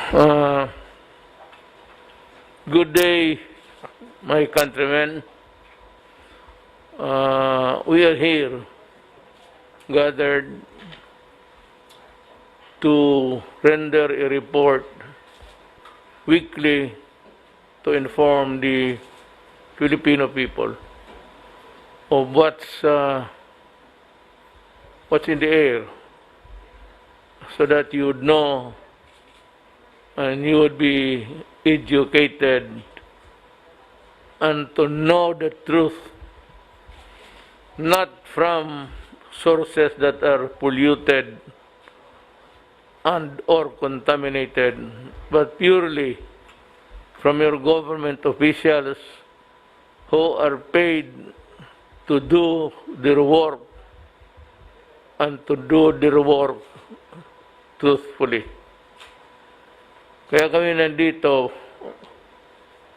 Uh, Good day, my countrymen. We are here gathered to render a report weekly to inform the Filipino people of what's in the air, so that you would know and you would be educated and to know the truth, not from sources that are polluted and or contaminated, but purely from your government officials who are paid to do their work and to do their work truthfully. Kaya kami nandito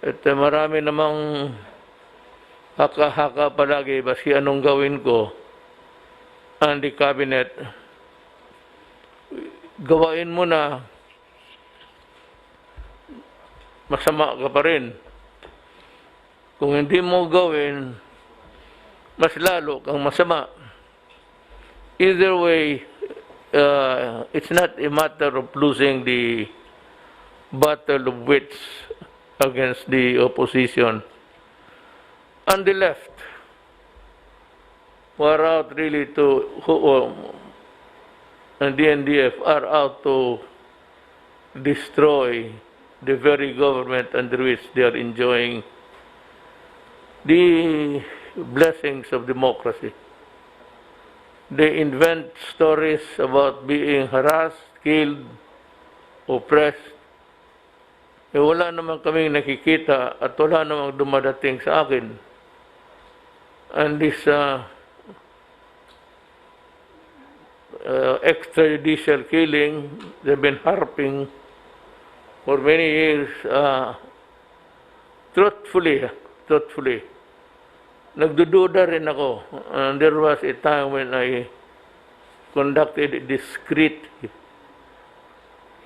at marami namang haka-haka palagi basi anong gawin ko and the cabinet. Gawain mo na, masama ka pa rin. Kung hindi mo gawin, mas lalo kang masama. Either way, it's not a matter of losing the battle of wits against the opposition. And the left were out really to, and the NDF are out to destroy the very government under which they are enjoying the blessings of democracy. They invent stories about being harassed, killed, oppressed. Wala naman kaming nakikita at wala namang dumadating sa akin. And this extrajudicial killing, they've been harping for many years, truthfully. Nagdududa rin ako. And there was a time when I conducted a discreet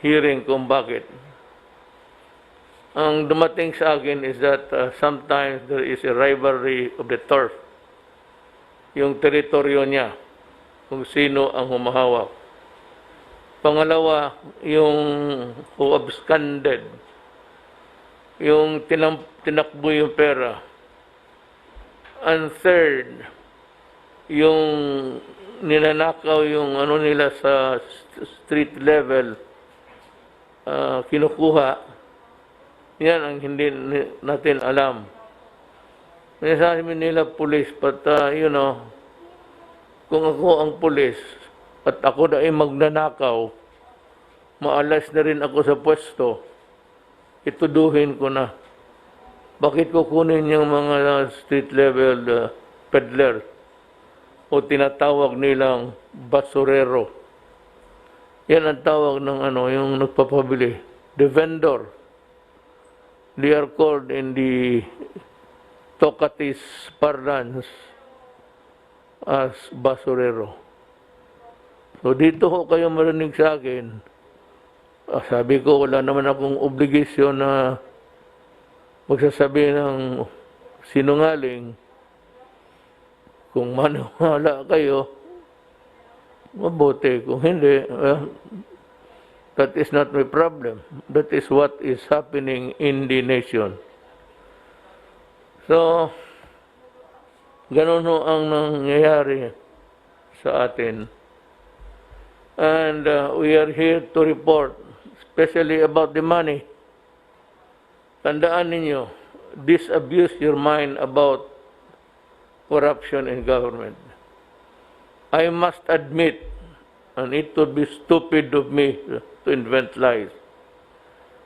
hearing kung bakit. Ang dumating sa akin is that sometimes there is a rivalry of the turf. Yung teritoryo niya, kung sino ang humahawak. Pangalawa, yung who absconded, yung tinakbo yung pera. And third, yung ninanakaw yung ano nila sa street level, kinukuha. Yan ang hindi natin alam. Sabi nila pulis, but kung ako ang pulis at ako na ay magnanakaw, maalas na rin ako sa pwesto, ituduhin ko na. Bakit kukunin yung mga street level peddler o tinatawag nilang basurero? Yan ang tawag ng yung nagpapabili, the vendor. They are called in the Tocatlis parlance as basurero. So dito ko kayo marinig sa akin. Sabi ko, wala naman akong obligasyon na magsasabi ng sinungaling. Kung maniwala kayo, mabuti. Kung hindi, that is not my problem. That is what is happening in the nation. So, ganun ho ang nangyayari sa atin. And we are here to report, especially about the money. Tandaan ninyo, disabuse your mind about corruption in government. I must admit, and it would be stupid of me to invent lies,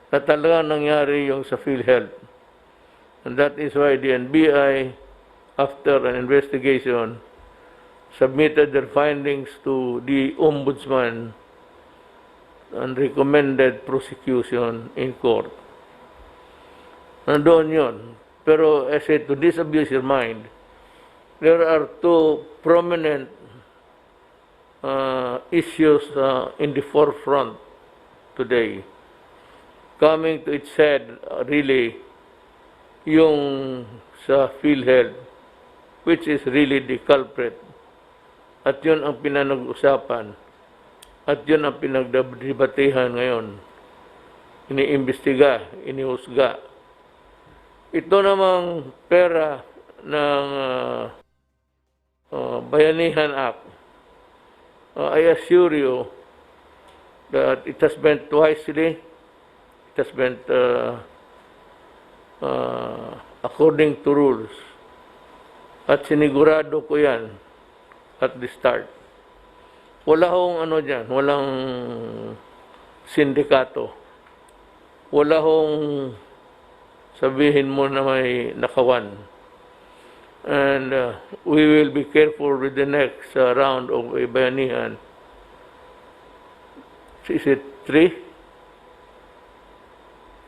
na talaga nangyari yung sa PhilHealth. And that is why the NBI, after an investigation, submitted their findings to the Ombudsman and recommended prosecution in court. Nandoon yun. Pero I said, to disabuse your mind, there are two prominent issues in the forefront today. coming to its head, really, yung sa PhilHealth, which is really the culprit. At yun ang pinanag-usapan. At yun ang pinagdebatehan ngayon. Iniimbestiga, inihusga. Ito namang pera ng Bayanihan Act, I assure you that it has been wisely, it has been according to rules. At sinigurado ko yan at the start. Wala hong ano dyan, walang sindikato. Wala hong sabihin mo na may nakawan. And we will be careful with the next round of Bayanihan. Is it 3?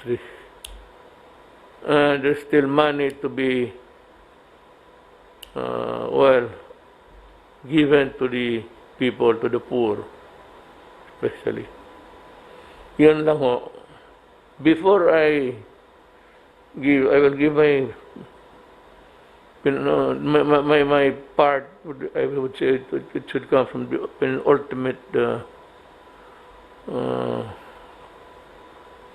3. There's still money to be, given to the people, to the poor, especially. Yun lang ho. Before I will give my part. I would say it should come from the ultimate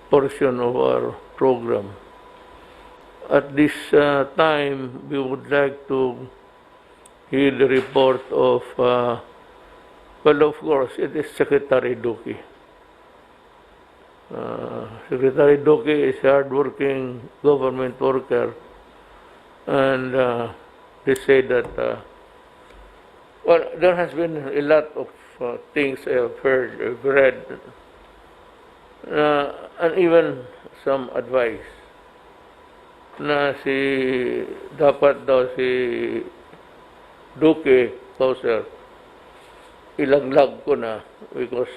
portion of our program. At this time, we would like to hear the report of, of course, it is Secretary Duque. Secretary Duque is a hard-working government worker, and they say that, there has been a lot of things I have heard, I've read, and even some advice na dapat daw si Duque, Closer, ilaglag ko na because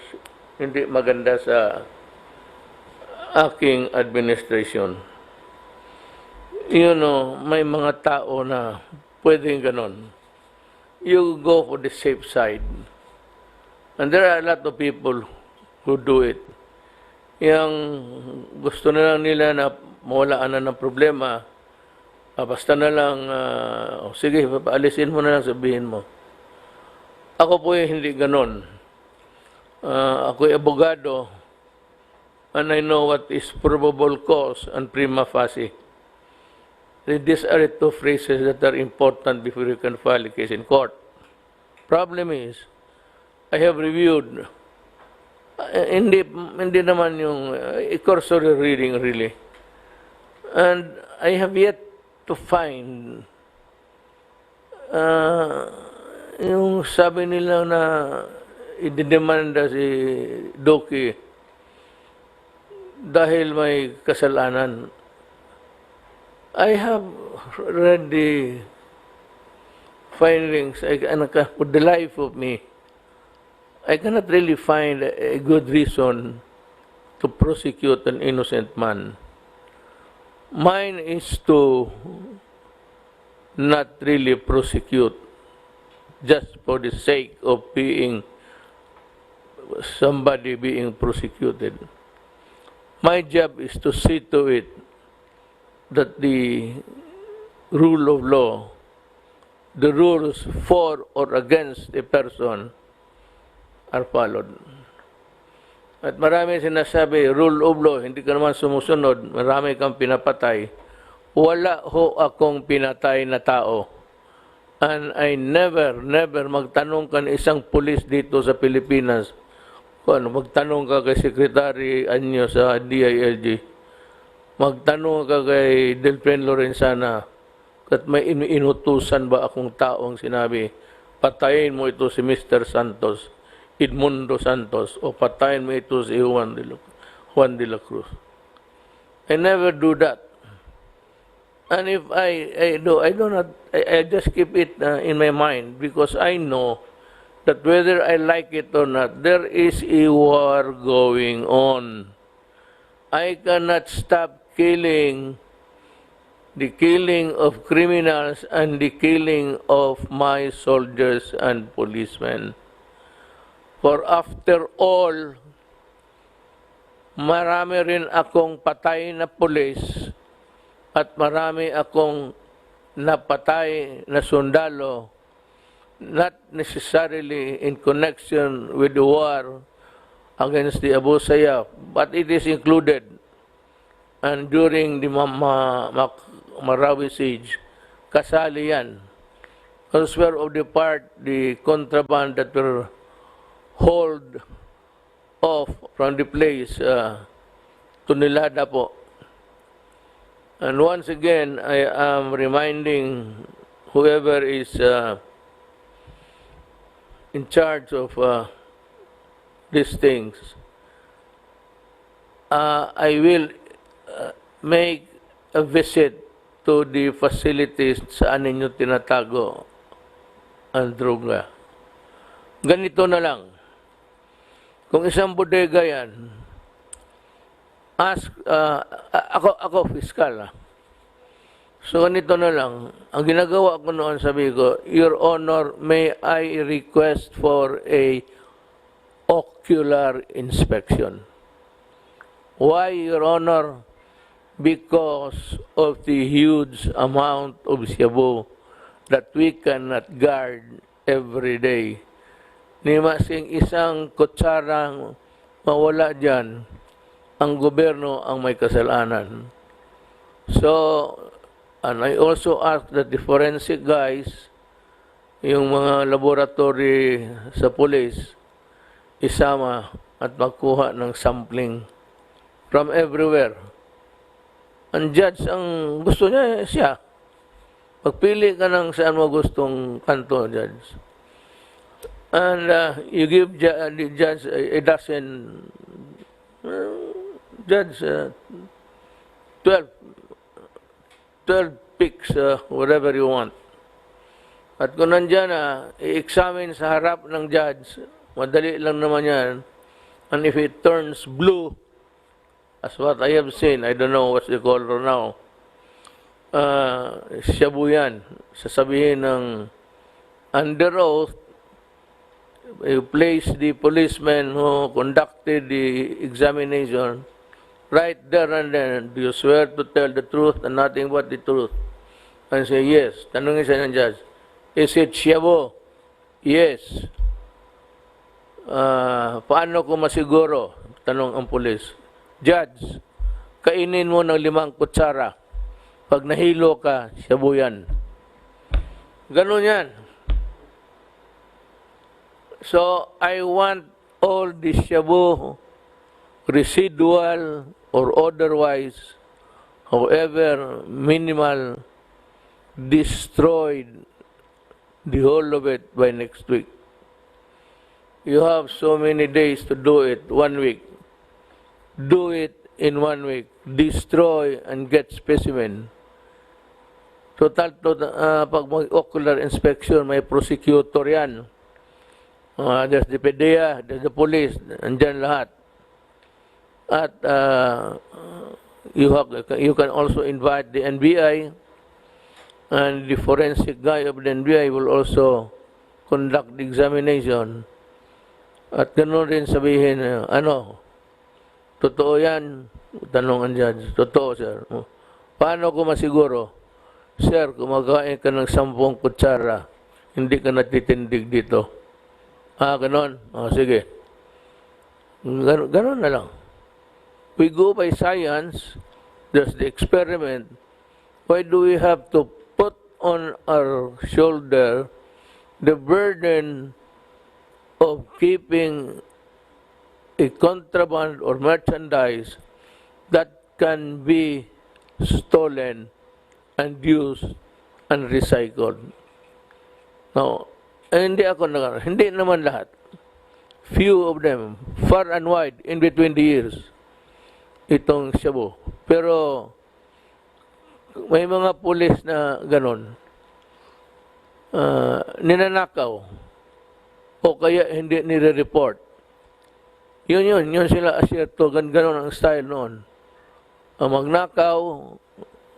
hindi maganda sa aking administration. You know, may mga tao na pwedeng ganon. You go for the safe side. And there are a lot of people who do it. Yang gusto na lang nila na mawalaan na ng problema, basta na lang, sige, paalisin mo na lang, sabihin mo. Ako po hindi ganon. Ako'y abogado, and I know what is probable cause and prima facie. These are the two phrases that are important before you can file a case in court. Problem is, I have reviewed, hindi naman yung cursory reading really, and I have yet to find yung sabi nila na ididemanda si Duque dahil may kasalanan. I have read the findings, with the life of me, I cannot really find a good reason to prosecute an innocent man. Mine is to not really prosecute just for the sake of somebody being prosecuted. My job is to see to it that the rule of law, the rules for or against a person are followed. At marami sinasabi, rule of law, hindi ka naman sumusunod, marami kang pinapatay. Wala ho akong pinatay na tao. And I never magtanong ka ng isang pulis dito sa Pilipinas. Magtanong ka kay Secretary Anyo sa DILG. Magtanong ka kay Delphin Lorenzana at may inutusan ba akong taong sinabi, patayin mo ito si Mr. Santos, Edmundo Santos, o patayin mo ito si Juan de la Cruz. I never do that. And if I just keep it in my mind because I know that whether I like it or not, there is a war going on. I cannot stop the killing of criminals and the killing of my soldiers and policemen. For after all, marami rin akong patay na pulis at marami akong napatay na sundalo, not necessarily in connection with the war against the Abu Sayyaf, but it is included. And during the Marawi siege, kasali yan. Elsewhere of the part, the contraband that were hauled off from the place, tunilada po. And once again, I am reminding whoever is in charge of these things, I will make a visit to the facilities saan ninyo tinatago ang droga. Ganito na lang. Kung isang bodega yan, ask, ako fiscal. So ganito na lang. Ang ginagawa ko noon, sabi ko, Your Honor, may I request for a ocular inspection. Why, Your Honor? Because of the huge amount of shabu that we cannot guard every day. Ni masing isang kutsarang mawala dyan, ang gobyerno ang may kasalanan. So, and I also ask that the forensic guys, yung mga laboratory sa police, isama at magkuha ng sampling from everywhere. Ang judge, ang gusto niya, siya. Pagpili ka ng saan mo gustong kanto, judge. And you give the judge a dozen, judge, 12 picks, whatever you want. At kung nandyan i-examine sa harap ng judge, madali lang naman yan. And if it turns blue, as what I have seen, I don't know what's the color now, shabu yan. Sasabihin ng under oath, you place the policeman who conducted the examination right there and then. Do you swear to tell the truth and nothing but the truth? And say, yes. Tanungin siya ng judge, is it shabu? Yes. Paano ko masiguro? Tanong ang police. Judge, kainin mo ng 5 kutsara. Pag nahilo ka, shabu yan. Ganun yan. So, I want all the shabu, residual or otherwise, however minimal, destroyed, the whole of it by next week. You have so many days to do it, 1 week. Do it in 1 week. Destroy and get specimen. Total, pag mag-ocular inspection, may prosecutor yan. There's the PDEA, there's the police, andyan lahat. At you can also invite the NBI, and the forensic guy of the NBI will also conduct the examination. At ganoon rin sabihin, totoo yan? Tanong ang judge. Totoo, sir. Paano ko masiguro? Sir, kumakain ka ng 10 kutsara, hindi ka natitindig dito. Ganon? Sige. Ganon na lang. We go by science. There's the experiment. Why do we have to put on our shoulder the burden of keeping a contraband or merchandise that can be stolen and used and recycled? Now, hindi naman lahat. Few of them, far and wide, in between the years, itong shabu. Pero, may mga pulis na ganon, ninanakaw, o kaya hindi nire-report. Yun sila asyerto, ganon ang style noon. Magnakaw,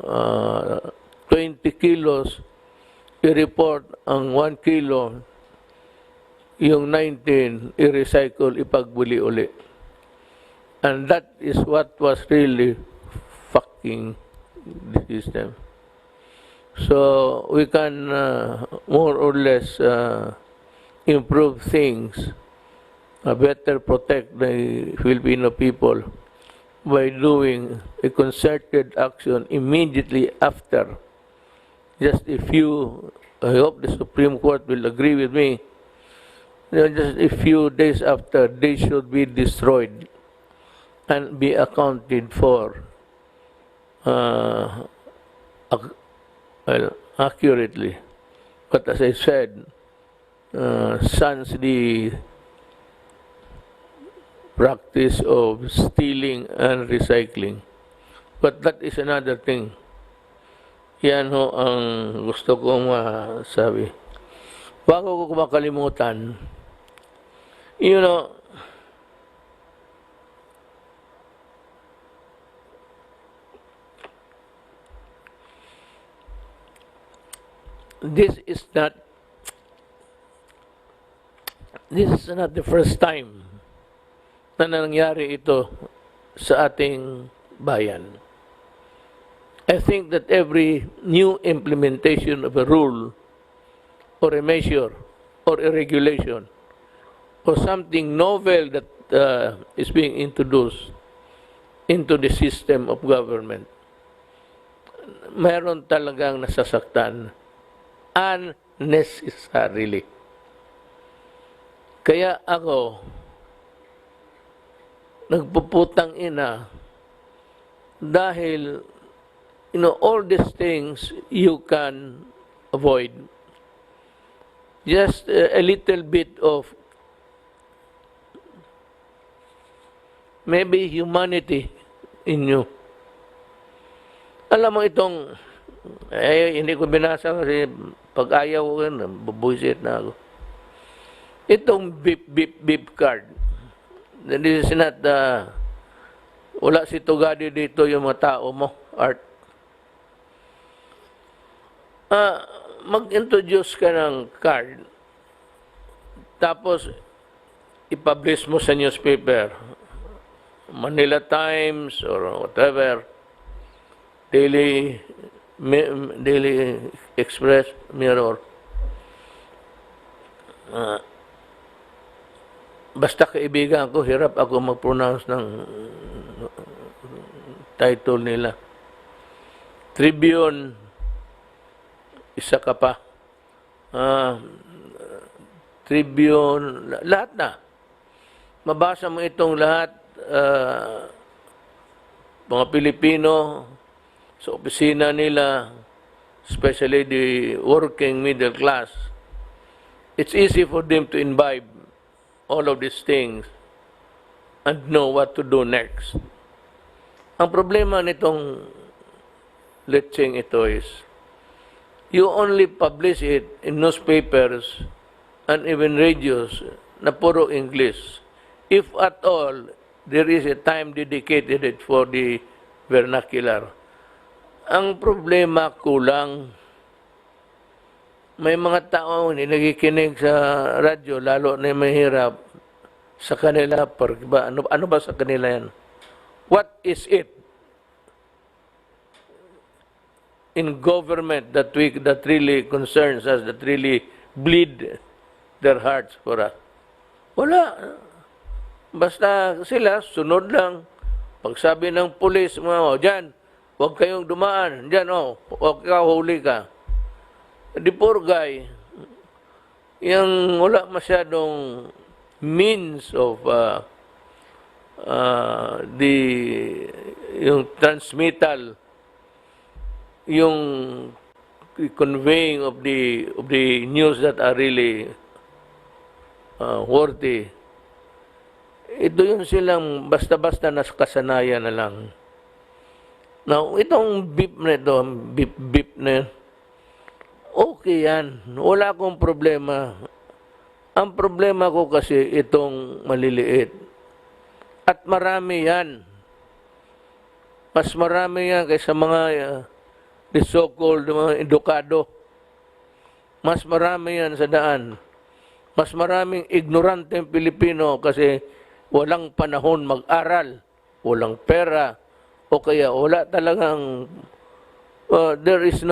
20 kilos, i-report ang 1 kilo, yung 19, i-recycle, ipagbuli uli. And that is what was really fucking the system. So we can more or less improve things, better protect the Filipino people by doing a concerted action immediately after. Just a few, I hope the Supreme Court will agree with me, just a few days after, they should be destroyed and be accounted for accurately. But as I said, sans the practice of stealing and recycling. But that is another thing. Yan ho ang gusto kong masabi. Bago ko makalimutan, you know, this is not the first time na nangyari ito sa ating bayan. I think that every new implementation of a rule or a measure or a regulation or something novel that is being introduced into the system of government, mayroon talagang nasasaktan unnecessarily. Kaya ako, nagpuputang ina dahil all these things you can avoid. Just a little bit of maybe humanity in you. Alam mo itong, hindi ko binasa kasi pag ayaw ko yun, bubuisit na ako. Itong beep card. This is not, wala si Tugadi dito yung mga tao mo, Art. Mag-introduce ka ng card, tapos i-publish mo sa newspaper, Manila Times or whatever, Daily Express, Mirror. Basta kaibigan ko, hirap ako mag-pronounce ng title nila. Tribune, isa ka pa. Tribune, lahat na. Mabasa mo itong lahat, mga Pilipino, sa opisina nila, especially the working middle class, it's easy for them to imbibe all of these things and know what to do next. Ang problema nitong letseng ito is, you only publish it in newspapers and even radios na puro English. If at all, there is a time dedicated it for the vernacular. Ang problema, kulang. May mga tao hindi nakikinig sa radyo, lalo na mahirap sa kanila. Ano ba sa kanila yan? What is it in government that really concerns us, that really bleed their hearts for us? Wala. Basta sila, sunod lang. Pag sabi ng pulis, dyan, huwag kayong dumaan. Dyan, huwag ka, huli ka. The poor guy, yung wala masyadong means of yung transmittal, yung conveying of the news that are really worthy. Ito yung silang basta-basta kasanayan na lang. Now, itong beep na ito, beep na yun, okay yan. Wala akong problema. Ang problema ko kasi itong maliliit. At marami yan. Mas marami yan kaysa mga the so-called mga edukado. Mas marami yan sa daan. Mas maraming ignoranteng Pilipino kasi walang panahon mag-aral walang pera, o kaya wala talagang, there is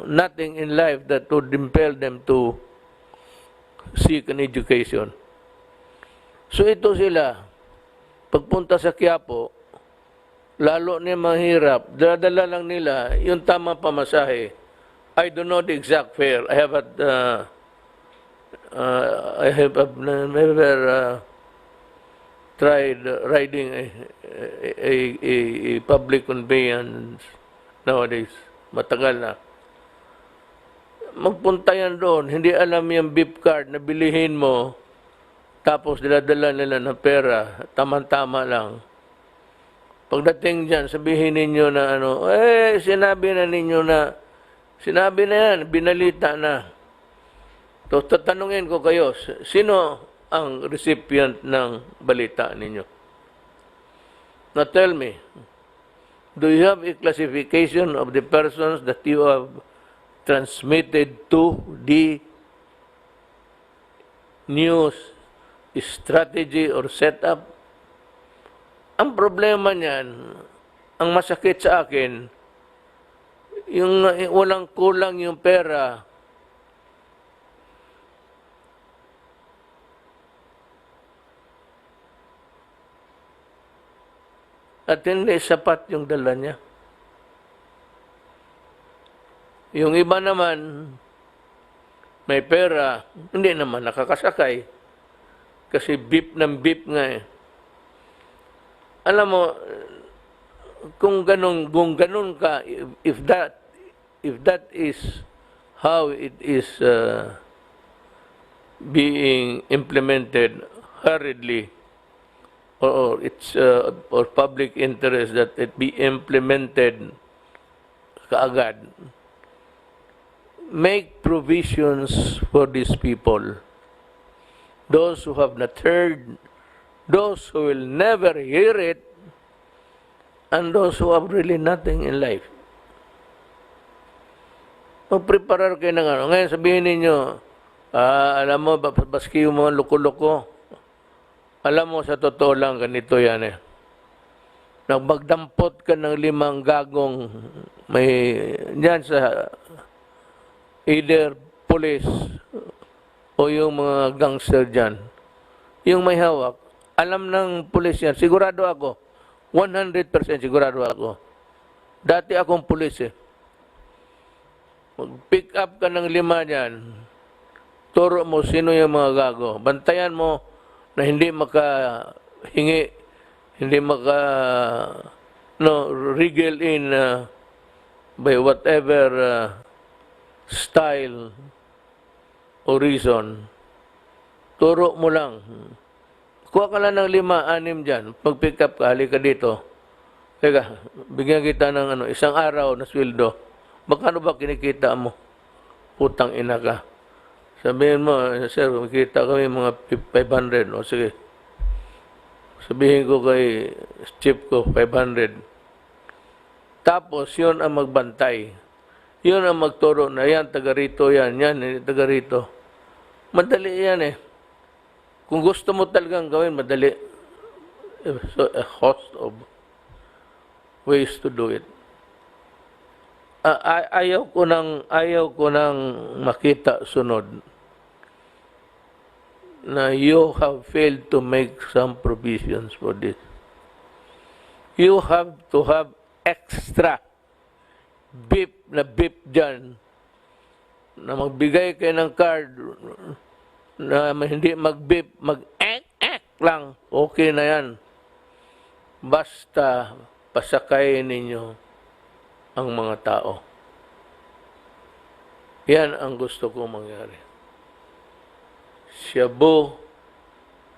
nothing in life that would impel them to seek an education. So ito sila, pagpunta sa Quiapo, lalo na mahirap, dala lang nila yung tamang pamasahe. I don't know the exact fare. I have never tried riding a public conveyance nowadays. Matagal na. Magpunta yan doon, hindi alam yung beep card na bilihin mo, tapos diladala nila ng pera, tama-tama lang. Pagdating dyan, sabihin ninyo na sinabi na yan, binalita na. So, tatanungin ko kayo, sino ang recipient ng balita ninyo? Now tell me, do you have a classification of the persons that you have transmitted to the news strategy or setup? Ang problema niyan, ang masakit sa akin, yung walang kulang yung pera. At hindi sapat yung dala niya. Yung iba naman, may pera, hindi naman nakakasakay. Kasi beep ng beep nga eh. Alam mo, kung ganun ka, if that is how it is being implemented hurriedly, or it's or public interest that it be implemented kaagad, make provisions for these people, those who have not heard, those who will never hear it, and those who have really nothing in life. Magpreparar kayo ng ano. Ngayon sabihin ninyo, alam mo, baski yung mga loko-loko. Alam mo, sa totoo lang, ganito yan eh. Magdampot ka ng 5 gagong may dyan sa either police o yung mga gangster dyan. Yung may hawak, alam ng police yan. Sigurado ako. 100% sigurado ako. Dati akong police eh. Mag-pick up ka ng 5 dyan. Turo mo sino yung mga gago. Bantayan mo na hindi makahingi, hindi wriggle in by whatever style o reason. Turo mo lang. Kuha ka lang ng 5, 6 dyan. Pag-pick up ka, halika dito. Teka, bigyan kita ng 1 araw na sweldo. Magkano ba kinikita mo? Putang ina ka. Sabihin mo, sir, kita kami mga 500. O sige. Sabihin ko kay chief ko, 500. Tapos, yun ang magbantay. Yun ang magturo na yan, taga rito yan, taga rito. Madali yan eh. Kung gusto mo talagang gawin, madali. So, a host of ways to do it. Ayaw ko nang makita sunod na you have failed to make some provisions for this. You have to have extra beep na beep dyan na magbigay kayo ng card na hindi mag-beep, mag-ek lang, okay na yan. Basta pasakayin ninyo ang mga tao. Yan ang gusto ko mangyari. Shabu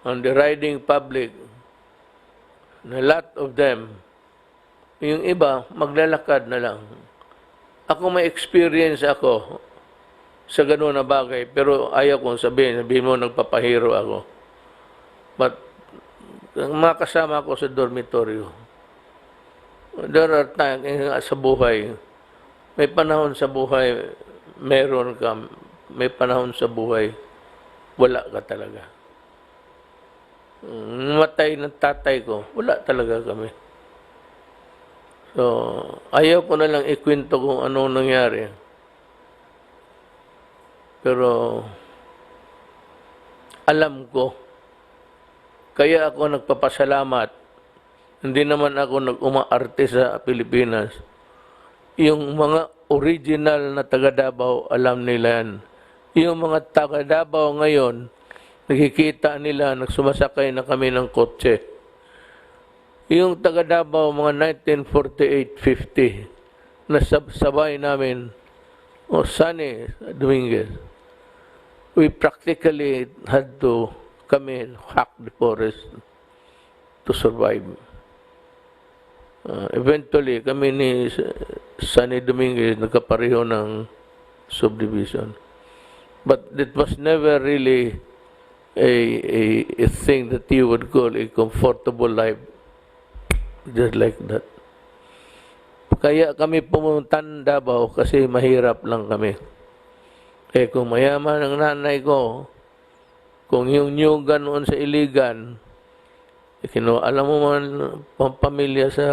on the riding public, na lot of them, yung iba, maglalakad na lang. Ako may experience ako sa gano'n na bagay, pero ayaw kong sabihin mo nagpapahiro ako. But, mga kasama ko sa dormitoryo, there are times sa buhay, may panahon sa buhay, meron ka, may panahon sa buhay, wala ka talaga. namatay ng tatay ko, wala talaga kami. So, ayaw ko na lang ikwento kung ano nangyari. Pero, alam ko, kaya ako nagpapasalamat. Hindi naman ako nag-umaarte sa Pilipinas. Yung mga original na taga Davao, alam nila yan. Yung mga taga Davao ngayon, nakikita nila, nagsumasakay na kami ng kotse. Yung taga Davao, mga 1948-50, nasabay namin, Sunny Dominguez, we practically had to hack the forest to survive. Eventually, kami ni Sunny Dominguez nagkapareho ng subdivision. But it was never really a thing that you would call a comfortable life, just like that. Kaya kami pumunta ng Davao kasi mahirap lang kami. Kung mayaman ang nanay ko, kung yung nyugan noon sa Iligan, alam mo man, pampamilya sa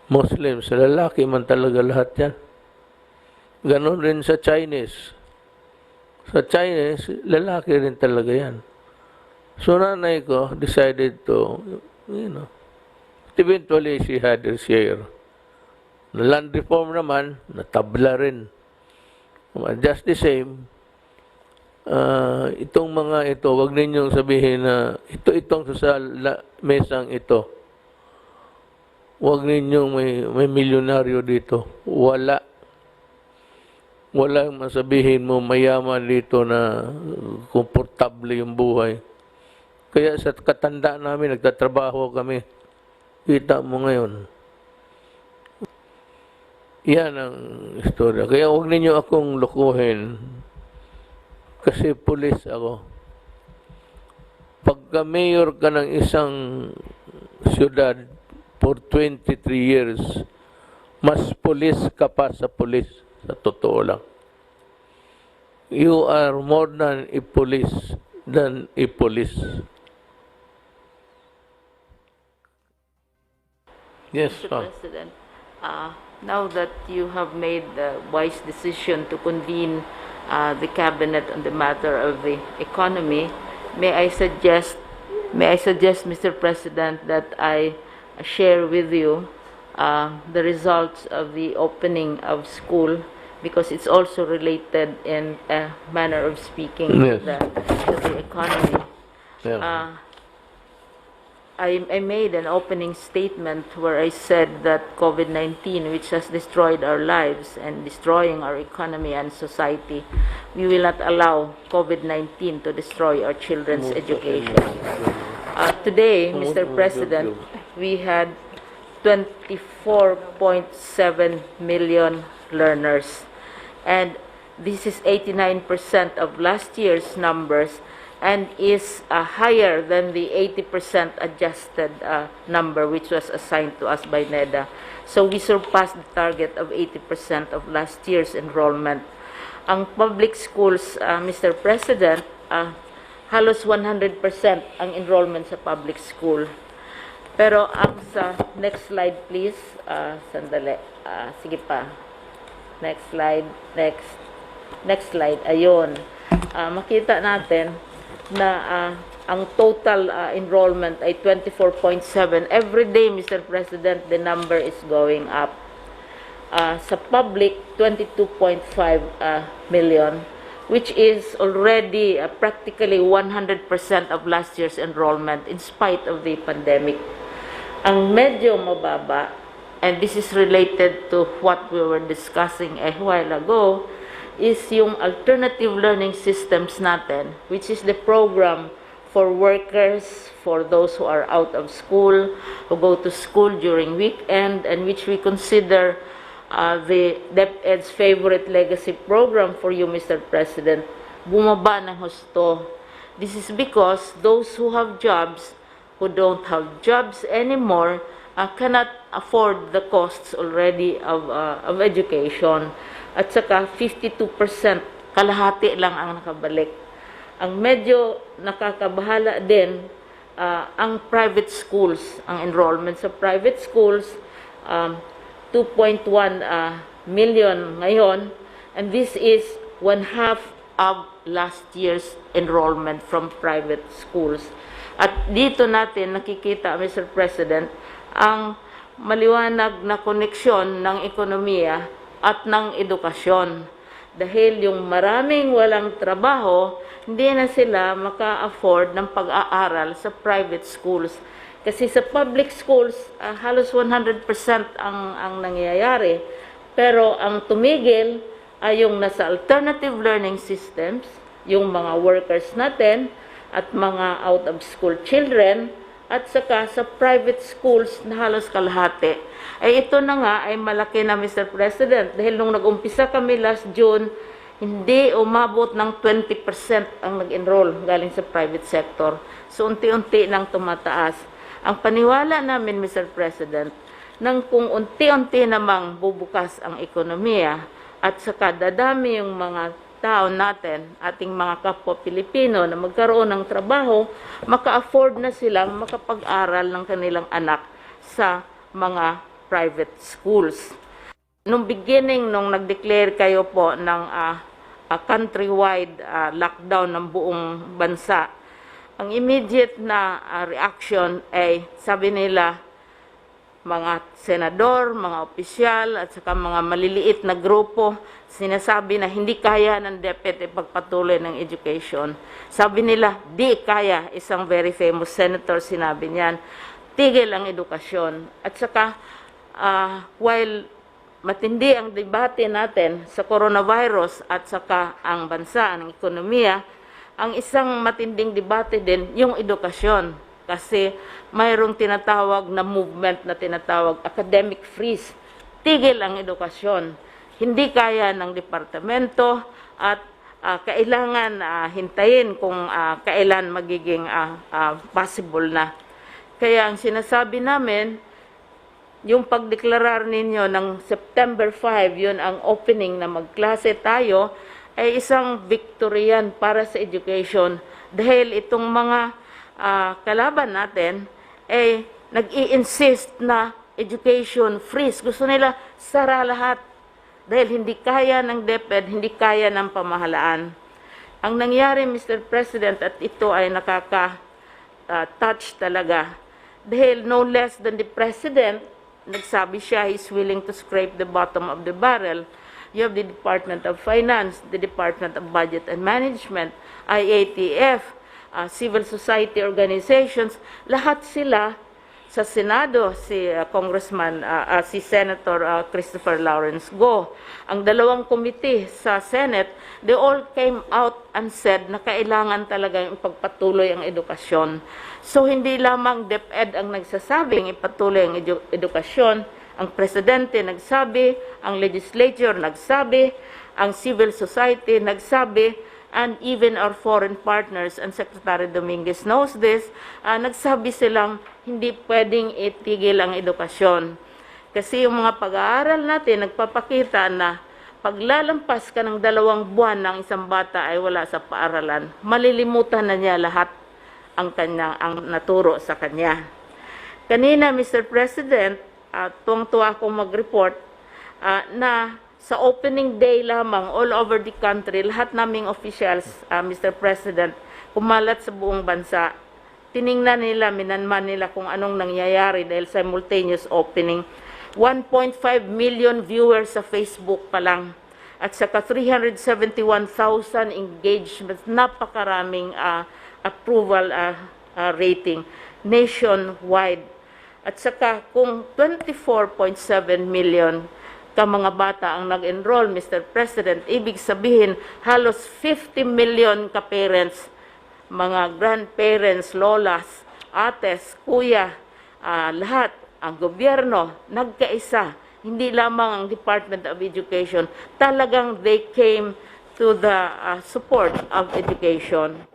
Muslim, sa lalaki man talaga lahat yan. Ganon rin sa Chinese. Sa Chinese, lalaki rin talaga yan. So nanay ko decided to, eventually she had her share. Land reform naman, natabla rin. Just the same, itong mga ito, wag ninyong sabihin na itong sa mesang ito. Wag ninyong may milyonaryo dito. Wala. Walang masabihin mo mayaman dito na komportable yung buhay. Kaya sa katanda namin, nagtatrabaho kami. Kita mo ngayon. Yan ang istorya. Kaya huwag ninyo akong lukuhin. Kasi pulis ako. Pagka mayor ka ng isang siyudad for 23 years, mas pulis ka pa sa pulis. Sa totoo lang. You are more than a police than a police. Yes, Mr. President, now that you have made the wise decision to convene the cabinet on the matter of the economy, may I suggest, Mr. President, that I share with you the results of the opening of school, because it's also related in a manner of speaking Yes. to the economy. Yeah. I made an opening statement where I said that COVID-19, which has destroyed our lives and destroying our economy and society, we will not allow COVID-19 to destroy our children's education. Today, Mr. President, we had 24.7 million learners, and this is 89% of last year's numbers, and is higher than the 80% adjusted number which was assigned to us by NEDA. So we surpassed the target of 80% of last year's enrollment. Ang public schools, Mr. President, halos 100% ang enrollment sa public school. Pero ang sa next slide please, sandali, sige pa. Next slide, next slide, ayun. Makita natin na ang total enrollment ay 24.7. Every day, Mr. President, the number is going up. Sa public, 22.5 million, which is already practically 100% of last year's enrollment in spite of the pandemic. Ang medyo mababa, and this is related to what we were discussing a while ago, is yung alternative learning systems natin, which is the program for workers, for those who are out of school, who go to school during weekend, and which we consider the DepEd's favorite legacy program for you, Mr. President, bumaba ng husto. This is because those who have jobs, who don't have jobs anymore, cannot afford the costs already of education. At saka 52%, kalahati lang ang nakabalik. Ang medyo nakakabahala din, ang private schools, ang enrollment sa private schools, 2.1 million ngayon, and this is 1/2 of last year's enrollment from private schools. At dito natin nakikita, Mr. President, ang maliwanag na koneksyon ng ekonomiya at ng edukasyon. Dahil yung maraming walang trabaho, hindi na sila maka-afford ng pag-aaral sa private schools. Kasi sa public schools, halos 100% ang nangyayari. Pero ang tumigil ay yung nasa alternative learning systems, yung mga workers natin, at mga out-of-school children, at saka sa private schools na halos kalahati. Ito na nga ay malaki na, Mr. President, dahil nung nag-umpisa kami last June, hindi umabot ng 20% ang nag-enroll galing sa private sector. So, unti-unti nang tumataas. Ang paniwala namin, Mr. President, nang kung unti-unti namang bubukas ang ekonomiya at saka dadami yung mga tao natin, ating mga kapwa Pilipino na magkaroon ng trabaho, maka-afford na silang makapag-aral ng kanilang anak sa mga private schools. Nung beginning, nung nag-declare kayo po ng countrywide lockdown ng buong bansa, ang immediate na reaction ay sabi nila, mga senador, mga opisyal, at saka mga maliliit na grupo, sinasabi na hindi kaya ng DepEd ipagpatuloy ng education. Sabi nila, di kaya, isang very famous senator sinabi niyan, tigil ang edukasyon. At saka, while matindi ang debate natin sa coronavirus at saka ang bansa, ang ekonomiya, ang isang matinding debate din yung edukasyon. Kasi mayroong tinatawag na movement na tinatawag academic freeze. Tigil ang edukasyon. Hindi kaya ng departamento at kailangan hintayin kung kailan magiging possible na. Kaya ang sinasabi namin, yung pagdeklarar ninyo ng September 5, yun ang opening na magklase tayo, ay isang victory yan para sa education. Dahil itong mga kalaban natin ay nag-i-insist na education freeze. Gusto nila sara lahat dahil hindi kaya ng DepEd, hindi kaya ng pamahalaan. Ang nangyari, Mr. President, at ito ay nakaka-touch talaga dahil no less than the President, nagsabi siya he's willing to scrape the bottom of the barrel. You have the Department of Finance, the Department of Budget and Management, IATF, civil society organizations, lahat sila sa Senado, si si Senator Christopher Lawrence Go. Ang dalawang committee sa Senate, they all came out and said na kailangan talaga yung ipagpatuloy ang edukasyon. So hindi lamang DepEd ang nagsasabing ipatuloy ang edukasyon, ang Presidente nagsabi, ang legislature nagsabi, ang civil society nagsabi, and even our foreign partners, and Secretary Dominguez knows this, nagsabi silang hindi pwedeng itigil ang edukasyon. Kasi yung mga pag-aaral natin, nagpapakita na paglalampas ka ng 2 buwan ng isang bata ay wala sa paaralan, malilimutan na niya lahat ang naturo sa kanya. Kanina, Mr. President, tuwang-tuwa akong mag-report na sa opening day lamang, all over the country, lahat naming officials, Mr. President, kumalat sa buong bansa. Tiningnan nila, minanman nila kung anong nangyayari dahil simultaneous opening. 1.5 million viewers sa Facebook pa lang. At saka 371,000 engagements, napakaraming approval rating nationwide. At saka kung 24.7 million ka mga bata ang nag-enroll, Mr. President, ibig sabihin halos 50 million ka-parents, mga grandparents, lolas, ates, kuya, lahat, ang gobyerno, nagkaisa, hindi lamang ang Department of Education, talagang they came to the support of education.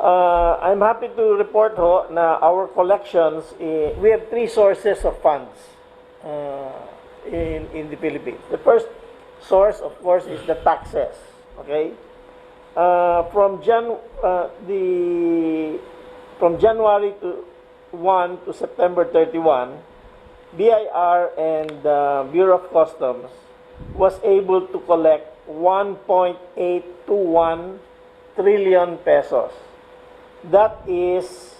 I'm happy to report ho na our collections, we have 3 sources of funds in the Philippines. The first source, of course, is the taxes. Okay? From from January 1 to September 31, BIR and Bureau of Customs was able to collect 1.821 trillion pesos. That is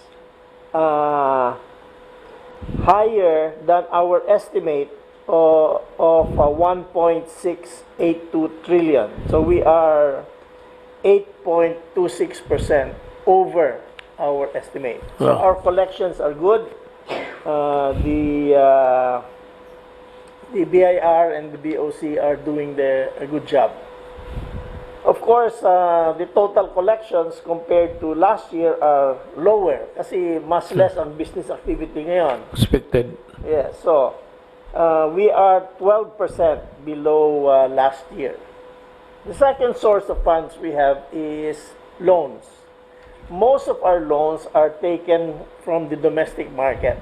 higher than our estimate of 1.682 trillion. So we are 8.26% over our estimate. So Wow. our collections are good. The BIR and the BOC are doing a good job. Of course, the total collections compared to last year are lower kasi mas less on business activity ngayon. Expected. Yeah, so we are 12% below last year. The second source of funds we have is loans. Most of our loans are taken from the domestic market.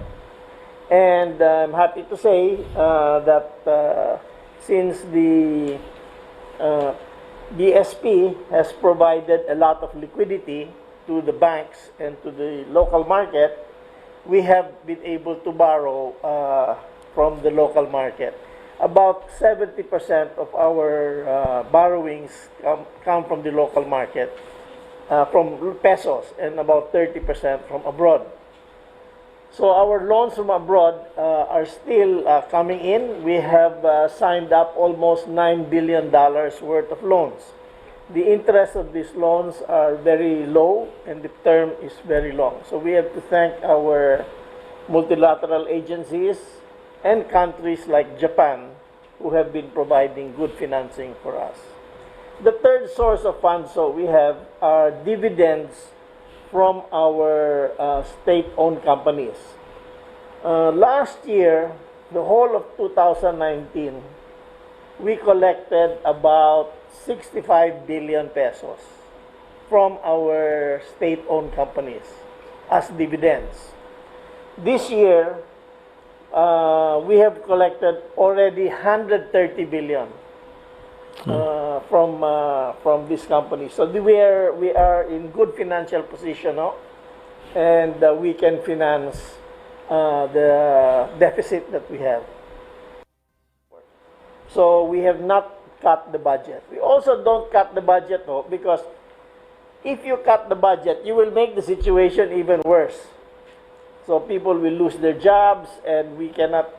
And I'm happy to say that since the BSP has provided a lot of liquidity to the banks and to the local market, we have been able to borrow from the local market. About 70% of our borrowings come from the local market, from pesos, and about 30% from abroad. So our loans from abroad are still coming in. We have signed up almost $9 billion worth of loans. The interest of these loans are very low and the term is very long. So we have to thank our multilateral agencies and countries like Japan who have been providing good financing for us. The third source of funds we have are dividends from our state-owned companies. Last year, the whole of 2019, we collected about 65 billion pesos from our state-owned companies as dividends. This year, we have collected already 130 billion from this company. So we are in good financial position, and we can finance the deficit that we have. So we have not cut the budget. We also don't cut the budget because if you cut the budget, you will make the situation even worse. So people will lose their jobs and we cannot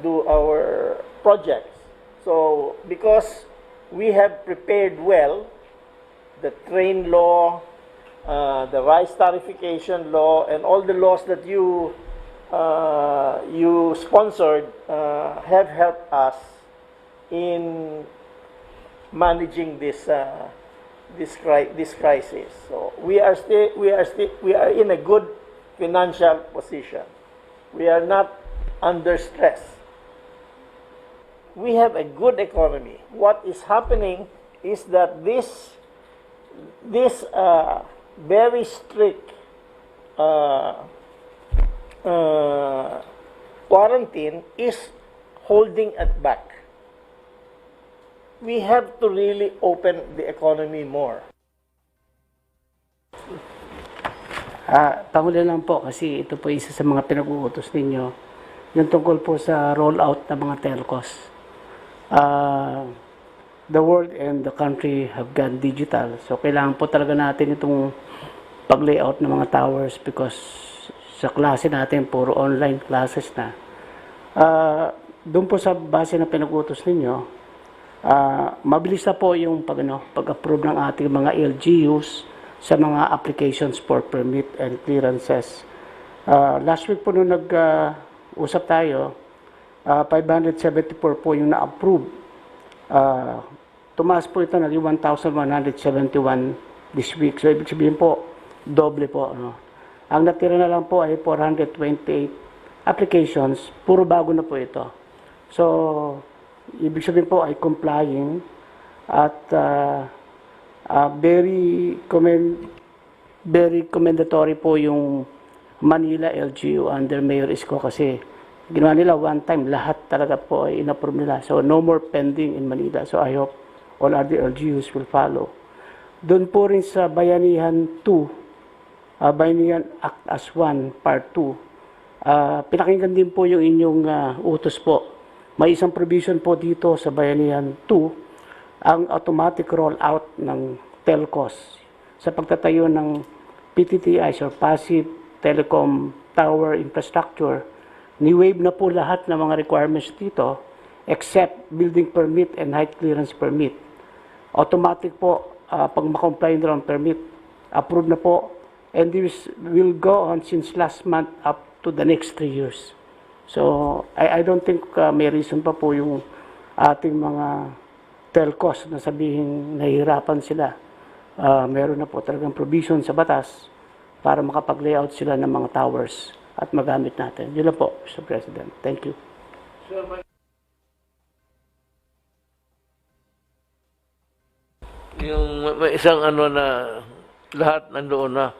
do our projects. So because we have prepared well the train law, the rice tarification law, and all the laws that you sponsored have helped us in managing this crisis. So we are in a good financial position. We are not under stress. We have a good economy. What is happening is that this very strict quarantine is holding it back. We have to really open the economy more. Pangulo lang po kasi ito po isa sa mga pinag-uutos ninyo, yung tungkol po sa rollout ng mga telcos. The world and the country have gone digital. So kailangan po talaga natin itong pag-layout ng mga towers because sa klase natin puro online classes na. Doon po sa base na pinag-uutos ninyo, mabilis na po yung pag-approve ng ating mga LGUs sa mga applications for permit and clearances. Last week po nung nag-usap tayo, 574 po yung na-approve. Tumaas po ito, naging 1,171 this week. So, ibig sabihin po, doble po. Ang natira na lang po ay 428 applications. Puro bago na po ito. So, ibig sabihin po ay complying at very commendatory po yung Manila LGU under Mayor Isko kasi ginawa nila one time, lahat talaga po ay in-approve nila. So, no more pending in Manila. So, I hope all other LGUs will follow. Doon po rin sa Bayanihan 2, Bayanihan Act as 1, Part 2, pinakinggan din po yung inyong utos po. May isang provision po dito sa Bayanihan 2, ang automatic rollout ng telcos sa pagtatayo ng PTTIs or Passive Telecom Tower Infrastructure. Ni-waive na po lahat ng mga requirements dito except building permit and height clearance permit. Automatic po, pag makomply na ang permit, approved na po, and this will go on since last month up to the next 3 years. So, I don't think may reason pa po yung ating mga telcos na sabihin nahihirapan sila. Meron na po talagang provision sa batas para makapag-layout sila ng mga towers at magamit natin. Yun lang po, Mr. President. Thank you. Yung may isang ano na lahat nandoon na.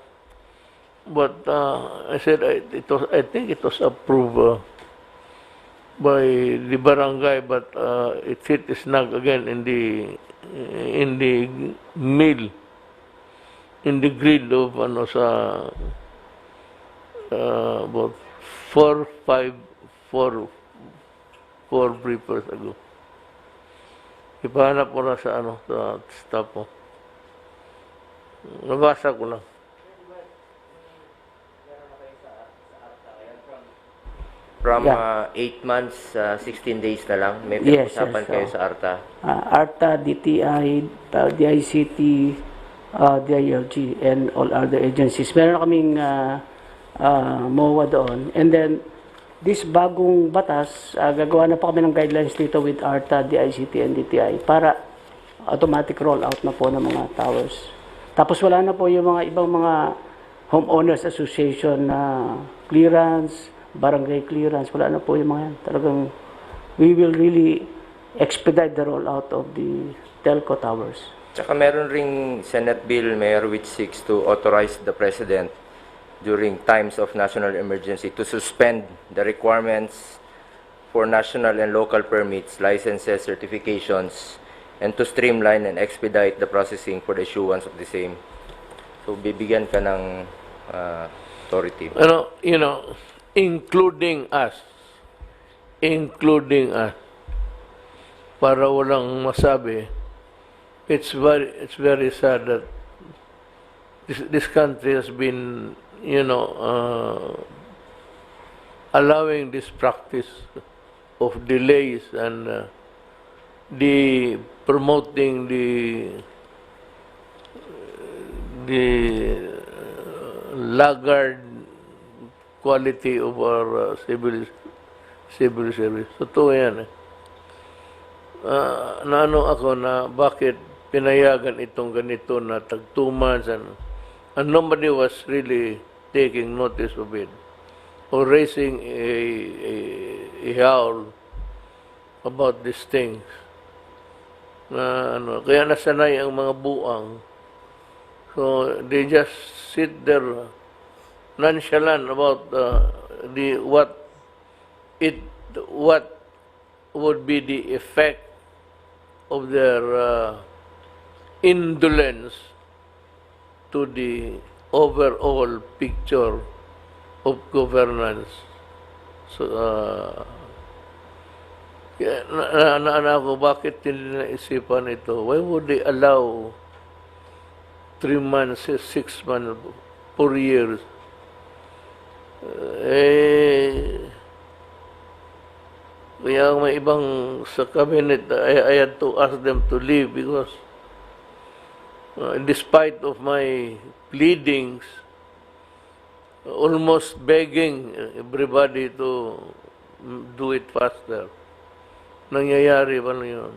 But I said I think it was approved by the barangay, but it hit snag again in the mill, in the grid of ano sa about 4 briefers ago. Ipahanap ko na sa ano sa staff mo. Nabasa ko lang. From Yeah. 8 months, 16 days na lang, may Yes, pinag-usapan yes, kayo oo. sa ARTA. ARTA, DTI, DICT, DILG, and all other agencies. Meron na kaming MOA doon. And then, this bagong batas, gagawa na pa kami ng guidelines dito with ARTA, DICT, and DTI para automatic rollout na po ng mga towers. Tapos wala na po yung mga ibang mga homeowners association na clearance, barangay clearance, wala na po yung mga yan. Talagang we will really expedite the rollout of the telco towers. Tsaka meron ring Senate Bill, Mayor, which seeks to authorize the President during times of national emergency to suspend the requirements for national and local permits, licenses, certifications, and to streamline and expedite the processing for the issuance of the same. So, bibigyan ka ng authority. Including us, para walang masabi, it's very sad that this country has been, allowing this practice of delays and the promoting the laggard quality of our civil service. Totoo yan eh. Naano ako na bakit pinayagan itong ganito na tag 2 months and nobody was really taking notice of it or raising a howl about these things. Kaya nasanay ang mga buang. So they just sit there nonchalant about what would be the effect of their indolence to the overall picture of governance. So ako, bakit hindi naisipan ito? Why would they allow 3 months, 6 months, 4 years? Kaya may ibang sa cabinet, I had to ask them to leave because despite of my pleadings, almost begging everybody to do it faster. Nangyayari pa na yun.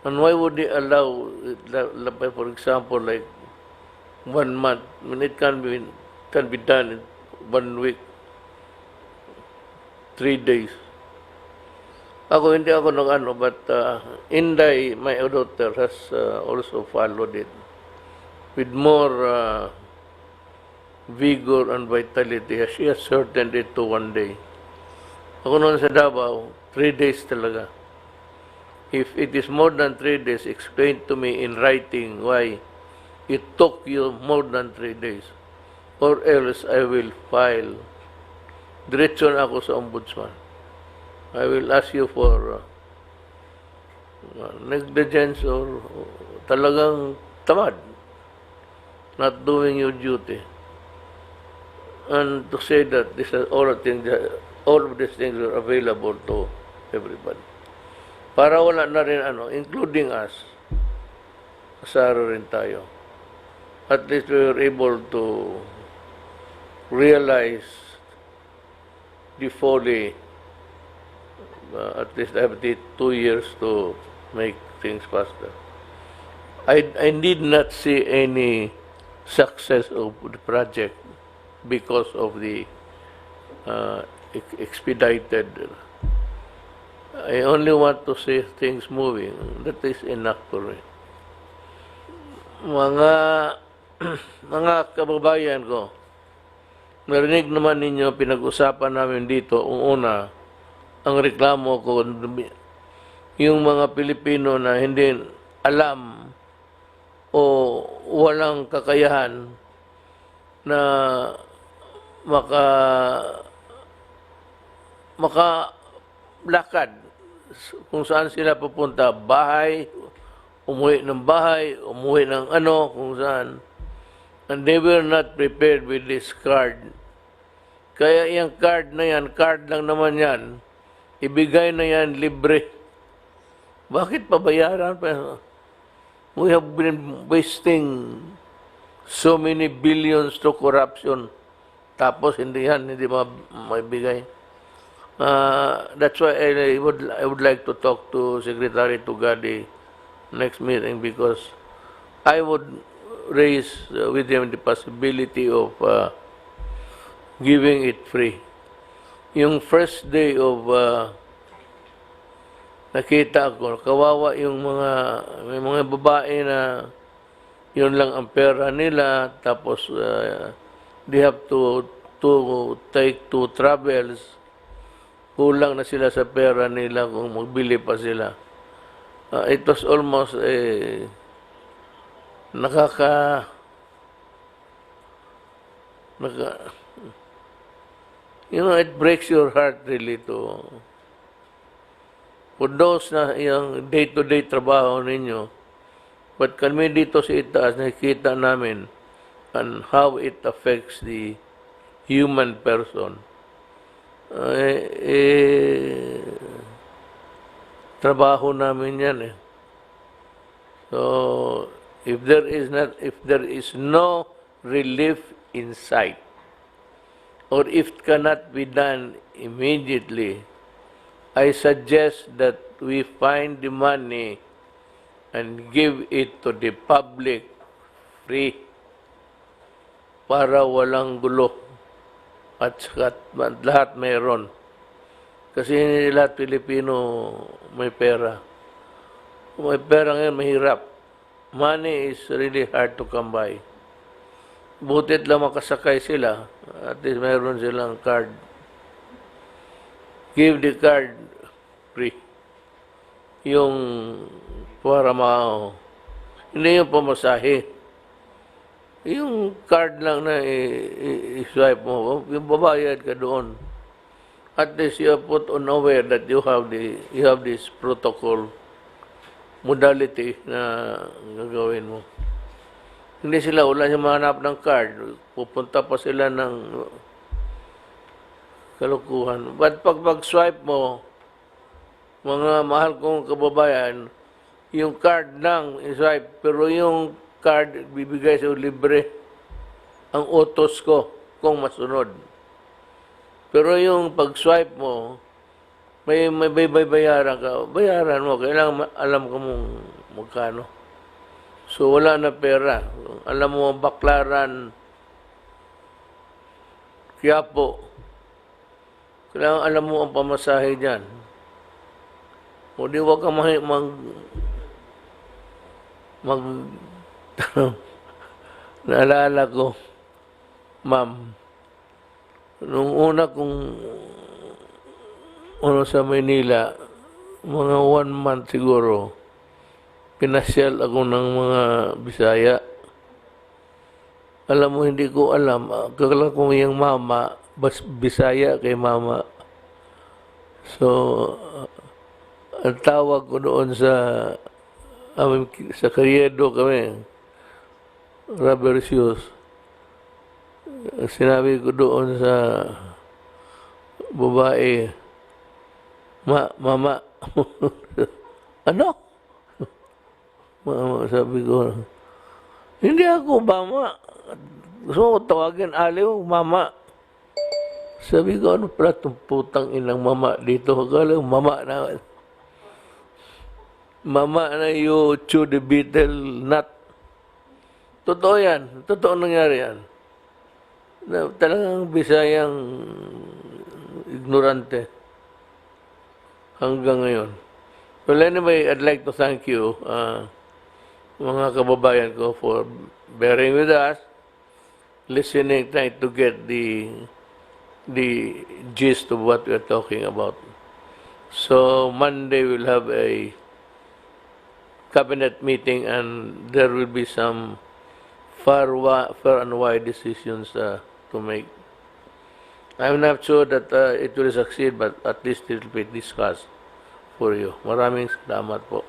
And why would they allow, for example, like 1 month? I mean, it can be done in 1 week, 3 days. Hindi ako but Inday, my daughter, has also followed it with more vigor and vitality. She has shortened it to 1 day. Ako noon sa Davao, 3 days talaga. If it is more than 3 days, explain to me in writing why it took you more than 3 days. Or else I will file. Diretso na ako sa ombudsman. I will ask you for negligence or talagang tamad, not doing your duty. And to say that this is all of these things are available to everybody. Para wala na rin including us, asara rin tayo. At least we were able to realize the folly. At least I have 2 years to make things faster. I did not see any success of the project because of the expedited. I only want to see things moving. That is enough for me. Mga kababayan ko, narinig naman ninyo, pinag-usapan namin dito, una, ang reklamo ko, yung mga Pilipino na hindi alam o walang kakayahan na makalakad kung saan sila pupunta, bahay, umuwi ng bahay, umuwi ng kung saan. And they were not prepared with this card. Kaya yung card na yan, card lang naman yan, ibigay na yan libre. Bakit pabayaran pa? We have been wasting so many billions to corruption. Tapos hindi maibigay. That's why I would like to talk to Secretary Tugadi next meeting, because I would raise with him the possibility of giving it free. Yung first day of nakita ko, kawawa yung may mga babae na yun lang ang pera nila, tapos they have to take 2 travels, kulang na sila sa pera nila kung magbili pa sila. It was almost it breaks your heart really to, for those na yung day-to-day trabaho ninyo, but kami dito sa itaas, nakikita namin and how it affects the human person. Trabaho namin yan eh. So, if there is no relief in sight, or if it cannot be done immediately, I suggest that we find the money and give it to the public free para walang gulo at lahat mayroon. Kasi hindi lahat Pilipino may pera. May pera ngayon, mahirap. Money is really hard to come by. Butit lang makasakay sila, at least mayroon silang card. Give the card free. Yung para hindi yung pamasahe. Yung card lang na i-swipe mo, yung babayad ka doon. At least you are put on aware that you have this protocol modality na gagawin mo. Hindi sila, wala siya mahanap ng card. Pupunta pa sila ng kalukuhan. But pag swipe mo, mga mahal kong kababayan, yung card lang i-swipe, pero yung card bibigay sa libre. Ang utos ko kung masunod. Pero yung pag-swipe mo, may bayaran ka. Bayaran mo, kailangan alam ka mong magkano. So, wala na pera. Alam mo, Baklaran, Quiapo, kailangan alam mo ang pamasahe dyan. O di wag ka naalala ko, ma'am, nung una kong sa Maynila, mga 1 month siguro, pinasyal ako ng mga Bisaya. Alam mo, hindi ko alam. Kala kong yung mama, Bisaya kay mama. So, ang tawag ko doon sa Karyedo kami, rubber shoes. Sinabi ko doon sa babae, mama. Ano? Mama, sabi ko, hindi ako mama. Gusto ko tawagin aliw, mama. Sabi ko, ano pala itong putang inang mama dito? Akala ko, mama na. Mama na you chew the beetle nut. Totoo yan. Totoo nangyari yan. Na, talagang Bisayang ignorante hanggang ngayon. Well, anyway, I'd like to thank you, mga kababayan ko, for bearing with us, listening, trying to get the gist of what we're talking about. So Monday we'll have a cabinet meeting and there will be some far and wide decisions to make. I'm not sure that it will succeed, but at least it will be discussed for you. Maraming salamat po.